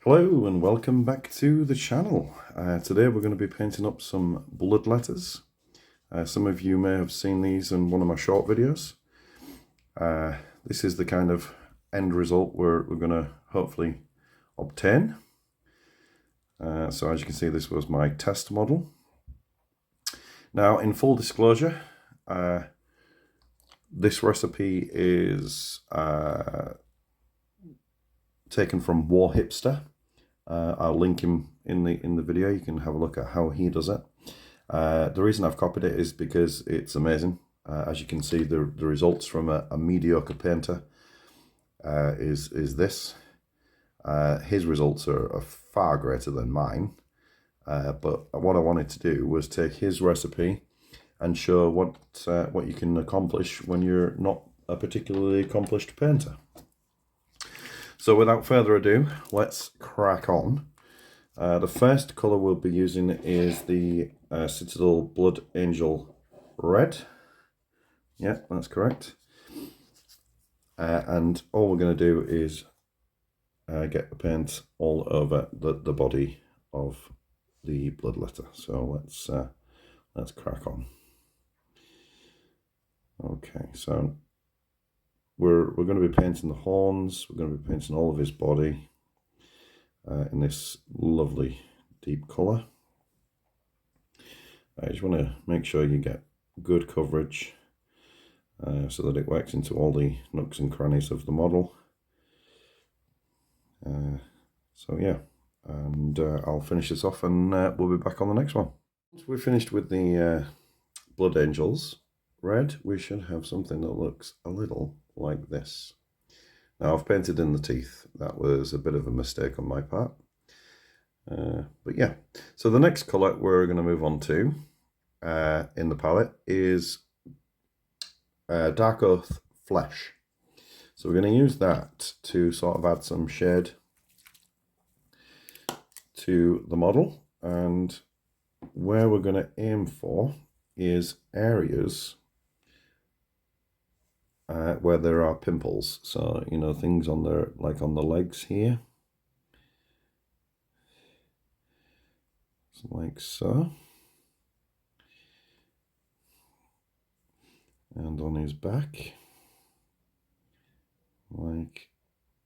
Hello and welcome back to the channel. Today we're going to be painting up some blood letters. Some of you may have seen these in one of my short videos. This is the kind of end result we're going to hopefully obtain. So as you can see, this was my test model. Now, in full disclosure, this recipe is taken from War Hipster. I'll link him in the video. You can have a look at how he does it. The reason I've copied it is because it's amazing. As you can see, the results from a mediocre painter is this. His results are far greater than mine. But what I wanted to do was take his recipe and show what you can accomplish when you're not a particularly accomplished painter. So without further ado, let's crack on. The first colour we'll be using is the Citadel Blood Angel Red. Yeah, that's correct. And all we're going to do is get the paint all over the body of the blood letter. So let's crack on. Okay, so we're going to be painting the horns. We're going to be painting all of his body in this lovely deep colour. I just want to make sure you get good coverage so that it works into all the nooks and crannies of the model. So yeah, and I'll finish this off and we'll be back on the next one. Once we're finished with the Blood Angels Red, we should have something that looks a little like this. Now, I've painted in the teeth. That was a bit of a mistake on my part. But yeah, so the next colour we're going to move on to in the palette is Dark Oath Flesh. So we're going to use that to sort of add some shade to the model. And where we're going to aim for is areas where there are pimples, so you know, things on there like on the legs here, so like so, and on his back like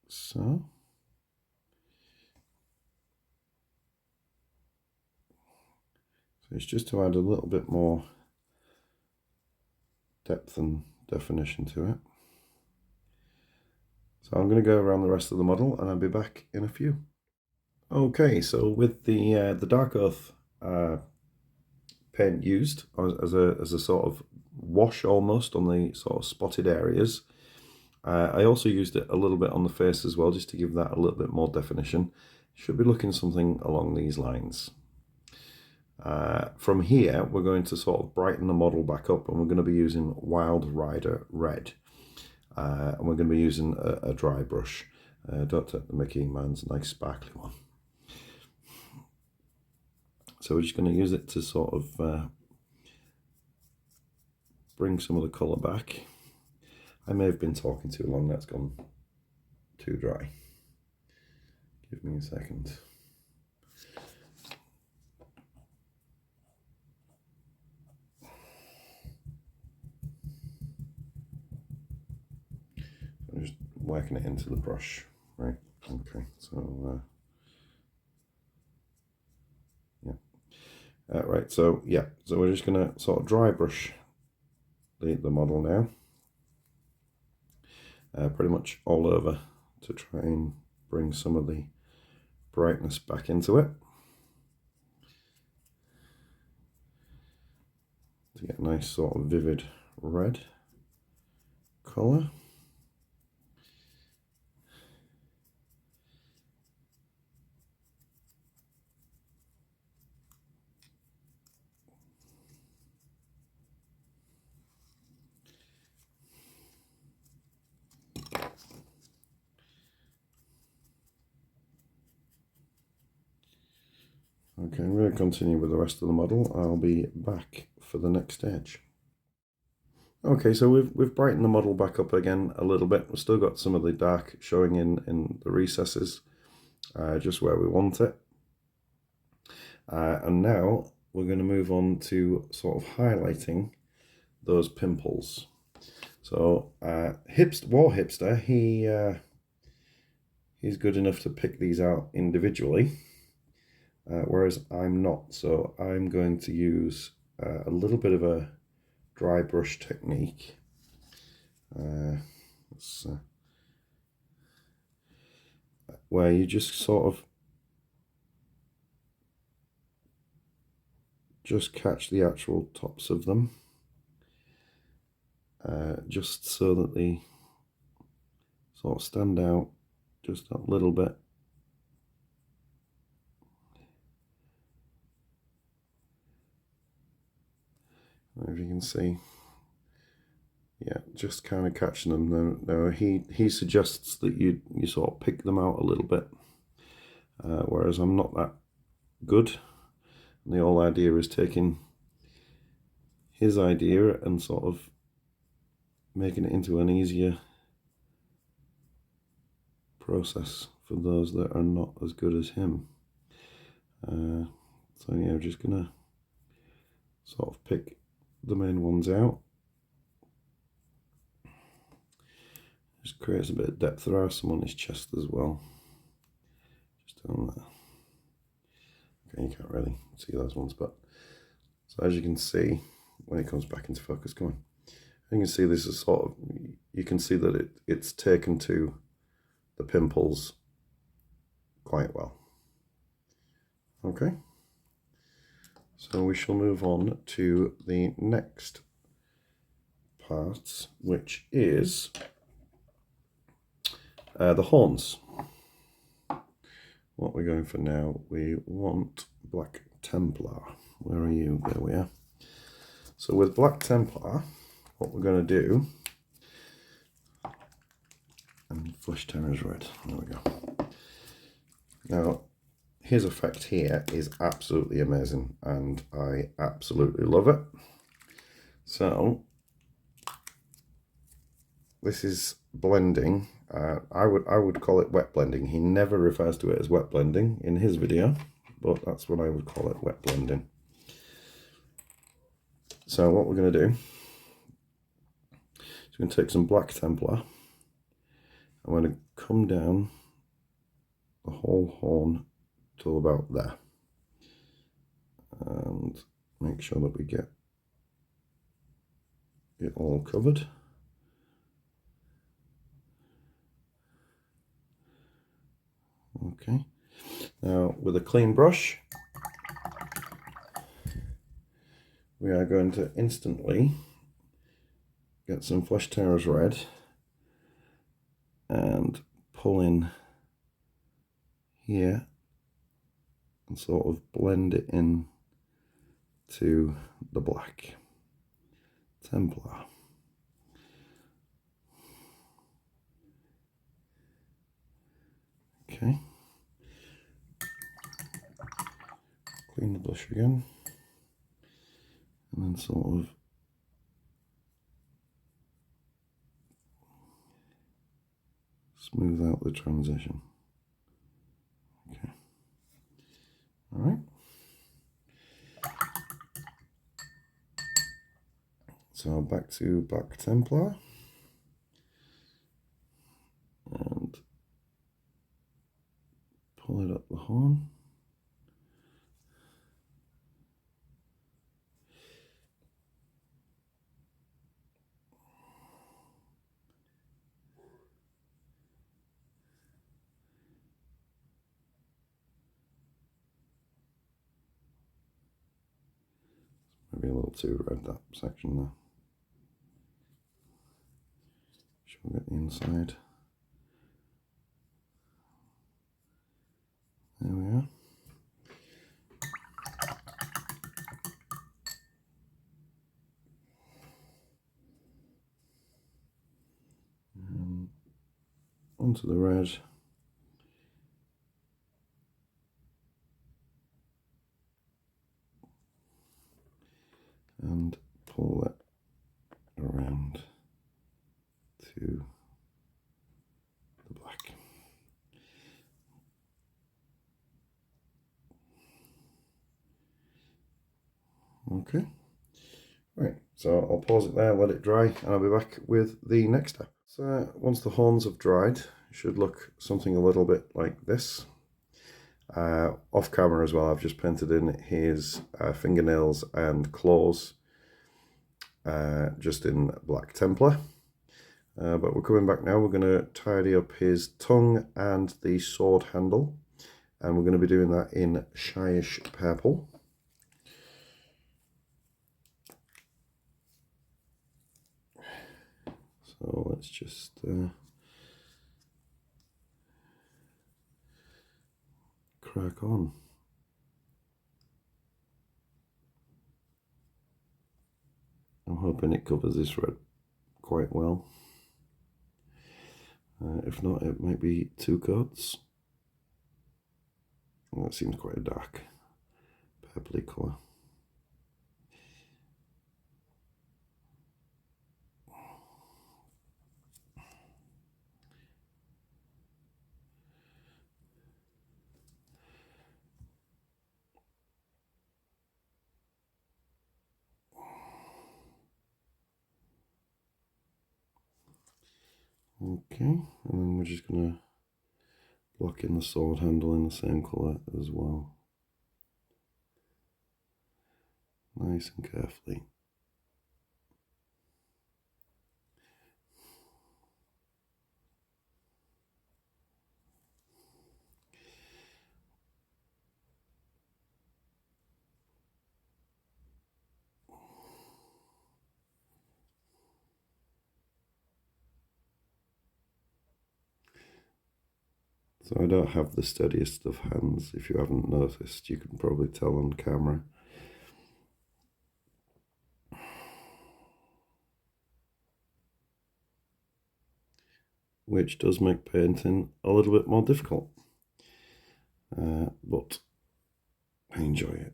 so. So it's just to add a little bit more depth and definition to it. So I'm going to go around the rest of the model and I'll be back in a few. Okay, so with the Dark Oath paint used as a sort of wash almost on the sort of spotted areas, I also used it a little bit on the face as well, just to give that a little bit more definition. Should be looking something along these lines. From here, we're going to sort of brighten the model back up, and we're going to be using Wild Rider Red. And we're going to be using a dry brush. Don't take the mickey, mine's a nice sparkly one. So we're just going to use it to sort of bring some of the colour back. I may have been talking too long, that's gone too dry. Give me a second. I'm just working it into the brush, right? Okay, so yeah. Right, so yeah, so we're just going to sort of dry brush the model now. Pretty much all over to try and bring some of the brightness back into it. To get a nice sort of vivid red colour. Okay, I'm going to continue with the rest of the model. I'll be back for the next stage. Okay, so we've brightened the model back up again a little bit. We've still got some of the dark showing in the recesses. just where we want it. And now we're going to move on to sort of highlighting those pimples. So War Hipster, he's good enough to pick these out individually, whereas I'm not. So I'm going to use a little bit of a dry brush technique. Where you just sort of just catch the actual tops of them, just so that they sort of stand out just a little bit. If you can see, yeah, just kind of catching them. Now he suggests that you sort of pick them out a little bit, whereas I'm not that good. And the whole idea is taking his idea and sort of making it into an easier process for those that are not as good as him. So yeah, we're just gonna sort of pick the main ones out. Just creates a bit of depth. There are some on his chest as well. Just on there. Okay, you can't really see those ones, but so as you can see, when it comes back into focus, come on. You can see this is sort of, you can see that it's taken to the pimples quite well. Okay, so we shall move on to the next part, which is the horns. What we're going for now, we want Black Templar. Where are you? There we are. So with Black Templar, what we're going to do, and Flesh Terror's red. There we go. Now, his effect here is absolutely amazing, and I absolutely love it. So this is blending. I would call it wet blending. He never refers to it as wet blending in his video, but that's what I would call it, wet blending. So what we're going to do is we're going to take some Black Templar. I'm going to come down the whole horn till about there, and make sure that we get it all covered. Okay, now with a clean brush, we are going to instantly get some Flesh Terror's red and pull in here and sort of blend it in to the Black Templar. Okay, clean the brush again, and then sort of smooth out the transition. Okay, all right. So back to Black Templar, and pull it up the horn. Maybe a little too red, that section there. Should we get the inside? There we are. And onto the red. And pull it around to the black. Okay. Right, so I'll pause it there, let it dry, and I'll be back with the next step. So once the horns have dried, it should look something a little bit like this. Off camera as well, I've just painted in his fingernails and claws just in black Templar. But we're coming back now. We're going to tidy up his tongue and the sword handle, and we're going to be doing that in Shyish purple. So let's just crack on. I'm hoping it covers this red quite well. If not, it might be 2 coats. Well, that seems quite a dark purpley colour. Okay, and then we're just going to block in the sword handle in the same colour as well. Nice and carefully. So I don't have the steadiest of hands. If you haven't noticed, you can probably tell on camera. Which does make painting a little bit more difficult. But I enjoy it.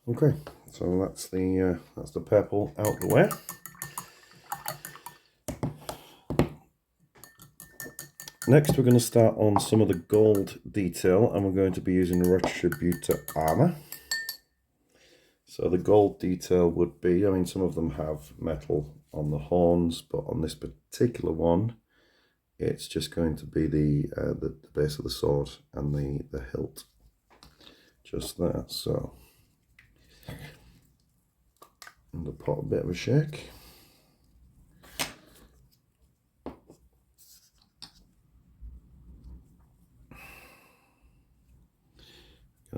Okay, so that's the purple out the way. Next, we're going to start on some of the gold detail, and we're going to be using Retributor armor. So the gold detail would be, I mean, some of them have metal on the horns, but on this particular one, it's just going to be the base of the sword and the hilt, just there. So, and the pot a bit of a shake.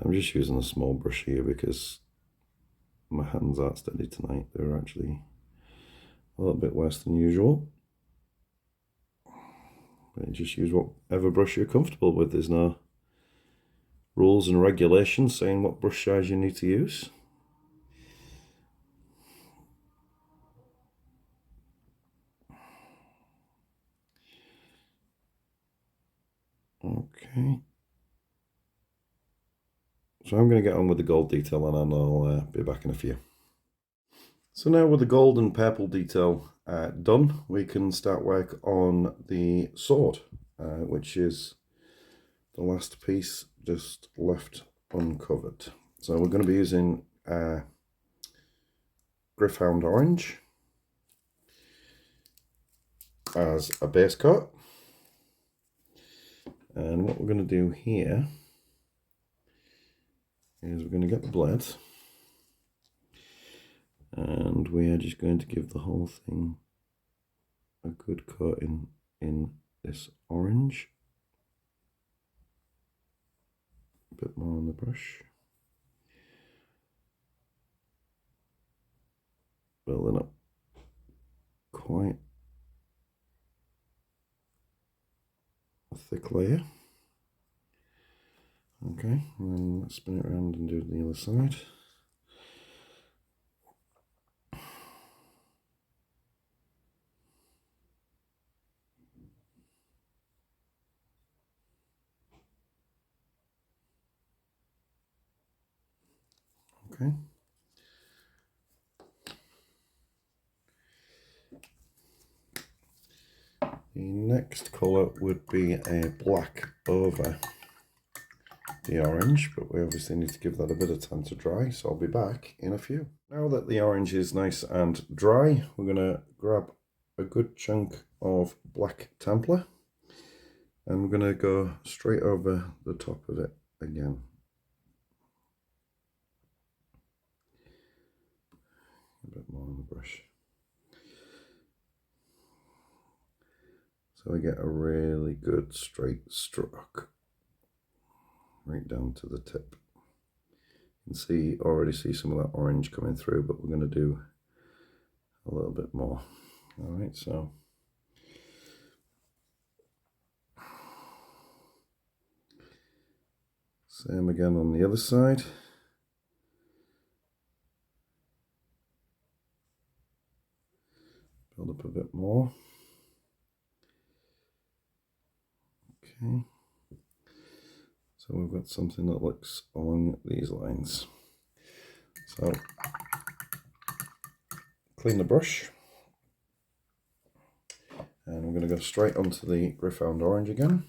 I'm just using a small brush here because my hands aren't steady tonight. They're actually a little bit worse than usual. But just use whatever brush you're comfortable with. There's no rules and regulations saying what brush size you need to use. Okay. So I'm going to get on with the gold detail, and then I'll be back in a few. So now with the gold and purple detail done, we can start work on the sword, which is the last piece just left uncovered. So we're going to be using Gryph-hound Orange as a base coat. And what we're going to do here is we're going to get the blade, and we are just going to give the whole thing a good coating in this orange. A bit more on the brush. Building up quite a thick layer. Okay, and then let's spin it around and do the other side. Okay. The next colour would be a black over the orange, but we obviously need to give that a bit of time to dry, so I'll be back in a few. Now that the orange is nice and dry, we're going to grab a good chunk of black Templar and we're going to go straight over the top of it again. A bit more on the brush. So we get a really good straight stroke right down to the tip. You can already see some of that orange coming through, but we're going to do a little bit more. All right, so same again on the other side. Build up a bit more. Okay. So we've got something that looks along these lines. So clean the brush. And we're going to go straight onto the Gryph-hound orange again.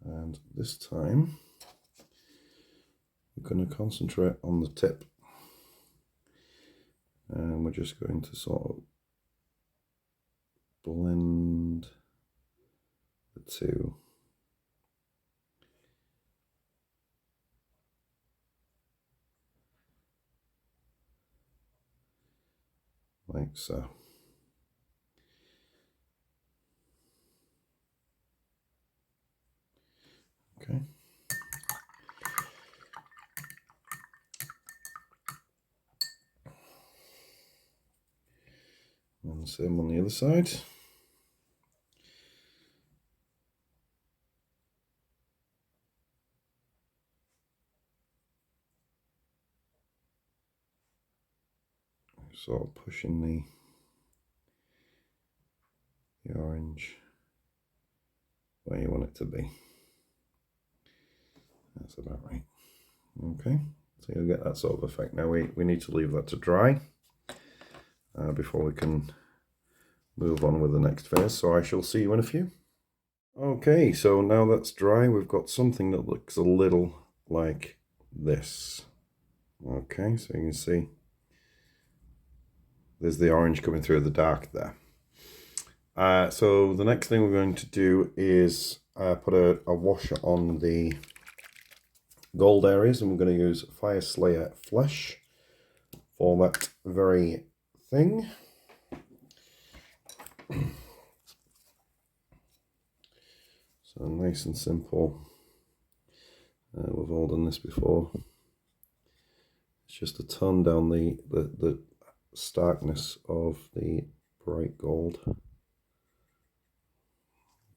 And this time, we're going to concentrate on the tip. And we're just going to sort of blend the two. Like so. Okay. And the same on the other side. Sort of pushing the orange where you want it to be. That's about right. Okay, so you'll get that sort of effect. Now we need to leave that to dry before we can move on with the next phase, so I shall see you in a few. Okay, so now that's dry, we've got something that looks a little like this. Okay, so you can see there's the orange coming through the dark there. So the next thing we're going to do is put a wash on the gold areas, and we're going to use Fire Slayer Flesh for that very thing. So nice and simple. We've all done this before. It's just to tone down the starkness of the bright gold.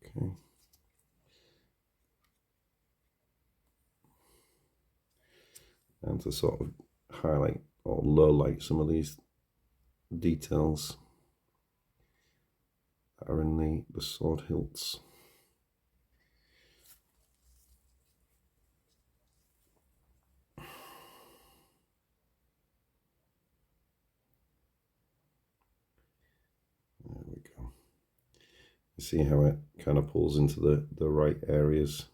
Okay. And to sort of highlight or low light some of these details that are in the sword hilts. There we go. You see how it kind of pulls into the right areas.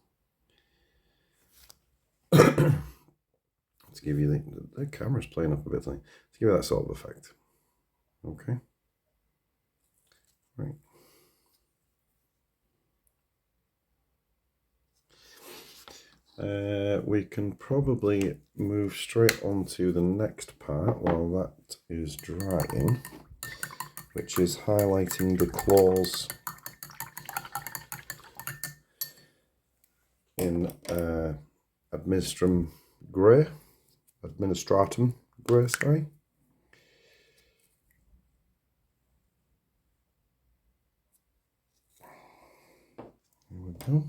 To give you the camera's playing up a bit, to give you that sort of effect. Okay. Right. We can probably move straight on to the next part while that is drying, which is highlighting the claws in Administratum Grey, sorry. There we go.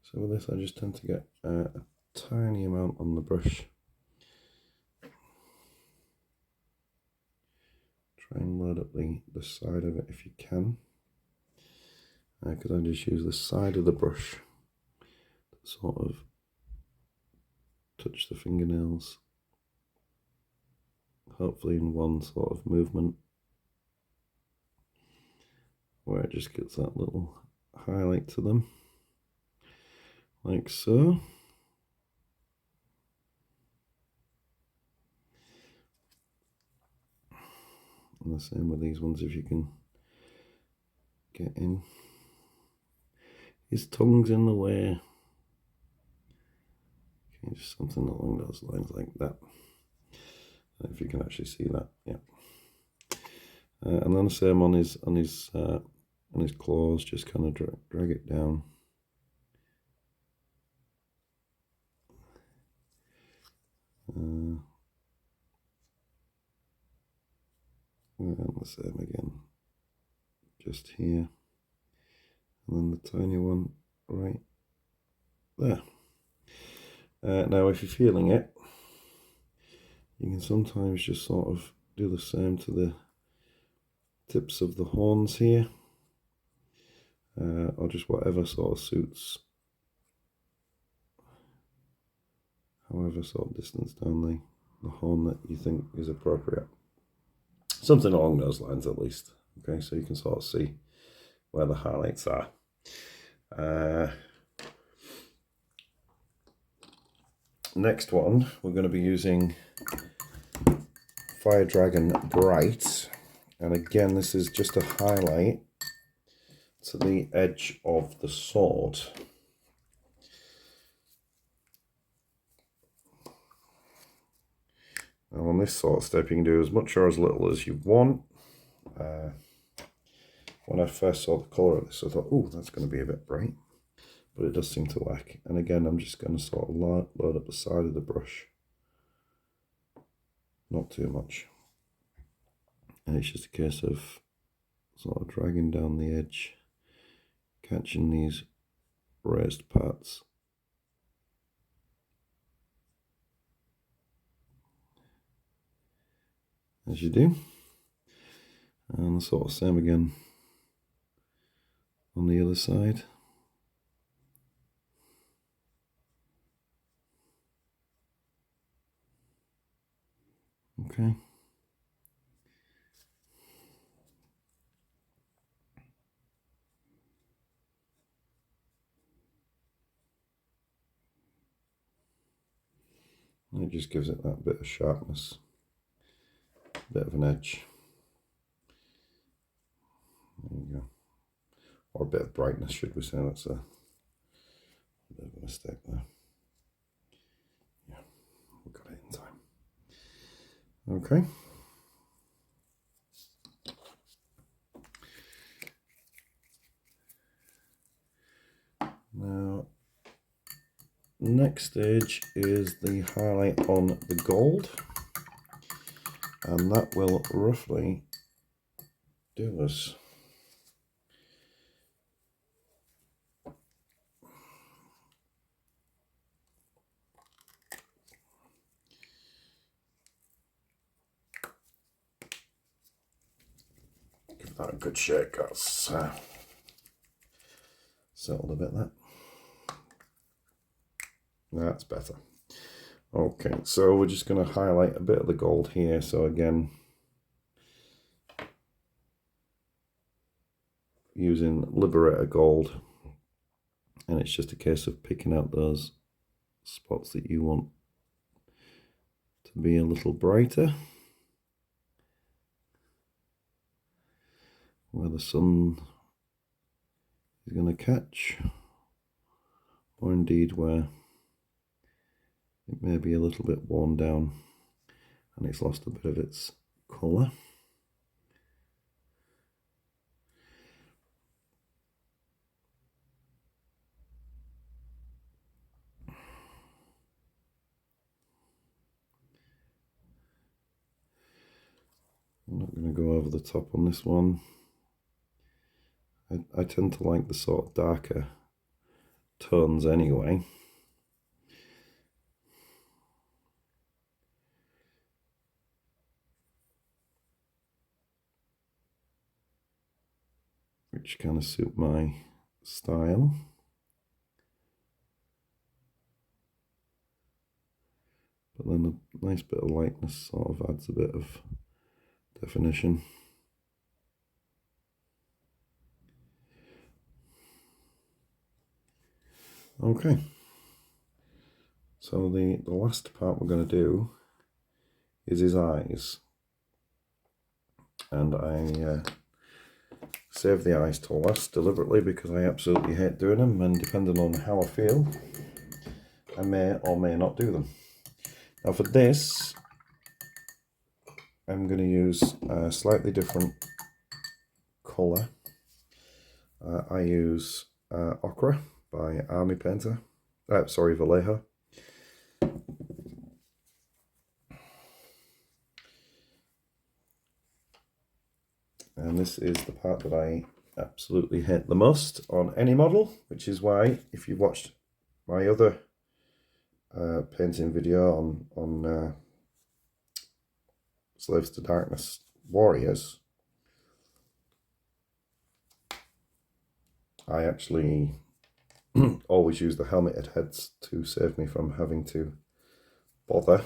So with this, I just tend to get a tiny amount on the brush. Try and load up the side of it if you can, because I just use the side of the brush to sort of touch the fingernails, hopefully in one sort of movement, where it just gets that little highlight to them, like so. And the same with these ones, if you can get in. His tongue's in the way. Okay, just something along those lines like that. If you can actually see that, yeah. And then the same on his claws, just kind of drag it down. And the same again, just here, and then the tiny one right there. Now if you're feeling it, you can sometimes just sort of do the same to the tips of the horns here, or just whatever sort of suits, however sort of distance down the horn that you think is appropriate. Something along those lines at least. Okay, so you can sort of see where the highlights are. Next one, we're going to be using Fire Dragon Bright. And again, this is just a highlight to the edge of the sword. Now on this sort of step, you can do as much or as little as you want. When I first saw the colour of this, I thought, oh, that's going to be a bit bright. But it does seem to work. And again, I'm just going to sort of load up the side of the brush. Not too much. And it's just a case of sort of dragging down the edge, catching these raised parts. As you do. And the sort of same again on the other side. Okay. And it just gives it that bit of sharpness, a bit of an edge. There you go. Or a bit of brightness, should we say. That's a bit of a mistake there. Yeah, we got it in time. Okay. Now, next stage is the highlight on the gold, and that will roughly do us. Give that a good shake. That's settled a bit. That's better. Okay, so we're just going to highlight a bit of the gold here. So again, using Liberator Gold, and it's just a case of picking out those spots that you want to be a little brighter, where the sun is going to catch, or indeed where it may be a little bit worn down and it's lost a bit of its colour. I'm not going to go over the top on this one. I tend to like the sort of darker tones anyway. Which kind of suit my style. but then a nice bit of lightness sort of adds a bit of definition. Okay, so the last part we're going to do is his eyes, and I save the eyes till last deliberately because I absolutely hate doing them, and depending on how I feel, I may or may not do them. Now for this, I'm going to use a slightly different colour. I use Ochre by Army Painter, Vallejo. And this is the part that I absolutely hate the most on any model, which is why, if you've watched my other painting video on Slaves to Darkness Warriors, I actually always use the helmeted heads to save me from having to bother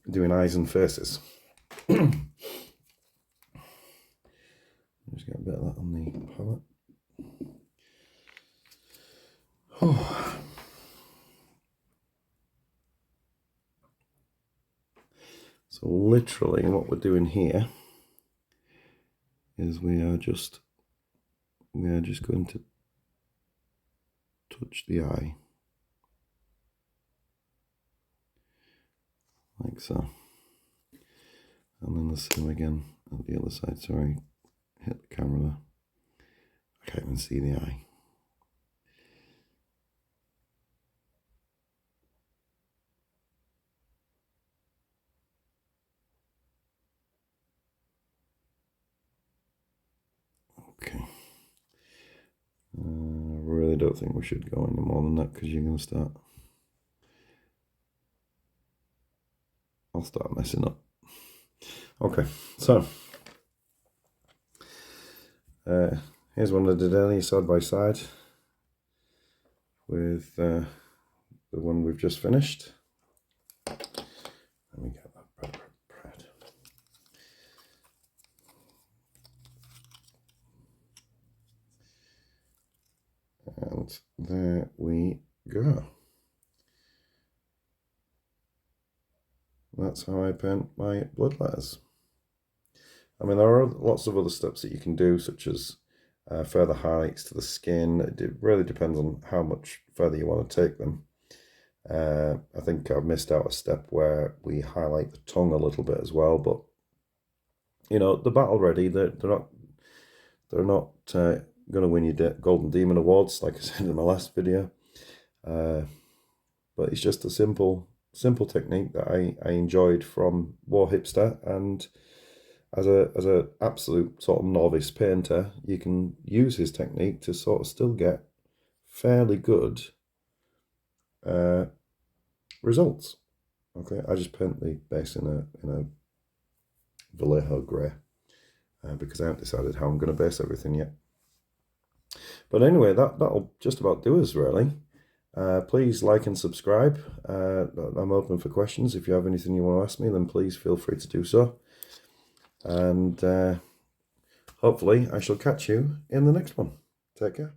doing eyes and faces. Just get a bit of that on the palette. Oh. So literally what we're doing here is we are just going to touch the eye like so, and then the same again at the other side. Sorry, hit the camera there. I can't even see the eye. Okay. I really don't think we should go any more than that because you're going to start. I'll start messing up. Okay, so here's one of the daily side by side with the one we've just finished. Let me get that bread. And there we go. That's how I paint my blood letters. I mean, there are lots of other steps that you can do, such as further highlights to the skin. It really depends on how much further you want to take them. I think I've missed out a step where we highlight the tongue a little bit as well, but you know, the battle ready, they're not going to win you Golden Demon Awards, like I said in my last video. But it's just a simple technique that I enjoyed from War Hipster, and as a absolute sort of novice painter, you can use his technique to sort of still get fairly good results. Okay, I just paint the base in a Vallejo grey because I haven't decided how I'm going to base everything yet. But anyway, that'll just about do us really. Please like and subscribe. I'm open for questions. If you have anything you want to ask me, then please feel free to do so. And hopefully I shall catch you in the next one. Take care.